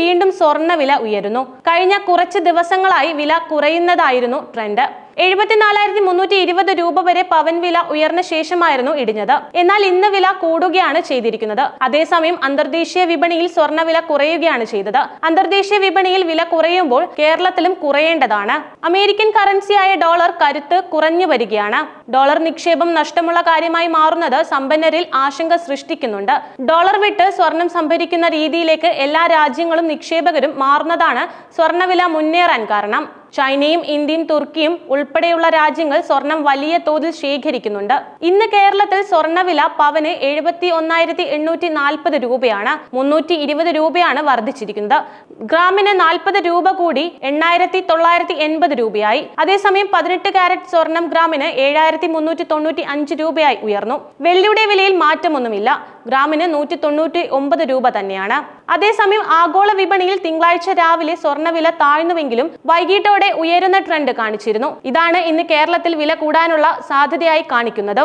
വീണ്ടും സ്വർണ്ണവില ഉയരുന്നു. കഴിഞ്ഞ കുറച്ച് ദിവസങ്ങളായി വില കുറയുന്നതായിരുന്നു ട്രെൻഡ്. 74,320 രൂപ വരെ പവൻ വില ഉയർന്ന ശേഷമായിരുന്നു ഇടിഞ്ഞത്. എന്നാൽ ഇന്ന് വില കൂടുകയാണ് ചെയ്തിരിക്കുന്നത്. അതേസമയം അന്തർദേശീയ വിപണിയിൽ സ്വർണ്ണവില കുറയുകയാണ് ചെയ്തത്. അന്തർദേശീയ വിപണിയിൽ വില കുറയുമ്പോൾ കേരളത്തിലും കുറയേണ്ടതാണ്. അമേരിക്കൻ കറൻസിയായ ഡോളർ കരുത്ത് കുറഞ്ഞു വരികയാണ്. ഡോളർ നിക്ഷേപം നഷ്ടമുള്ള കാര്യമായി മാറുന്നത് സമ്പന്നരിൽ ആശങ്ക സൃഷ്ടിക്കുന്നുണ്ട്. ഡോളർ വിട്ട് സ്വർണം സംഭരിക്കുന്ന രീതിയിലേക്ക് എല്ലാ രാജ്യങ്ങളും നിക്ഷേപകരും മാറുന്നതാണ് സ്വർണ്ണവില മുന്നേറാൻ കാരണം. ചൈനയും ഇന്ത്യയും തുർക്കിയും ഉൾപ്പെടെയുള്ള രാജ്യങ്ങൾ സ്വർണം വലിയ തോതിൽ ശേഖരിക്കുന്നുണ്ട്. ഇന്ന് കേരളത്തിൽ സ്വർണ്ണവില പവന് 71,840 രൂപയാണ്. 320 രൂപയാണ് വർദ്ധിച്ചിരിക്കുന്നത്. ഗ്രാമിന് 40 രൂപ കൂടി 8,980 രൂപയായി. അതേസമയം 18 കാരറ്റ് സ്വർണം ഗ്രാമിന് 7,395 രൂപയായി ഉയർന്നു. വെള്ളിയുടെ വിലയിൽ മാറ്റമൊന്നുമില്ല. ഗ്രാമിന് 199 രൂപ തന്നെയാണ്. അതേസമയം ആഗോള വിപണിയിൽ തിങ്കളാഴ്ച രാവിലെ സ്വർണ്ണവില താഴ്ന്നുവെങ്കിലും വൈകിട്ടോടെ ഉയരുന്ന ട്രെൻഡ് കാണിച്ചിരുന്നു. ഇതാണ് ഇന്ന് കേരളത്തിൽ വില കൂടാനുള്ള സാധ്യതയായി കാണിക്കുന്നത്.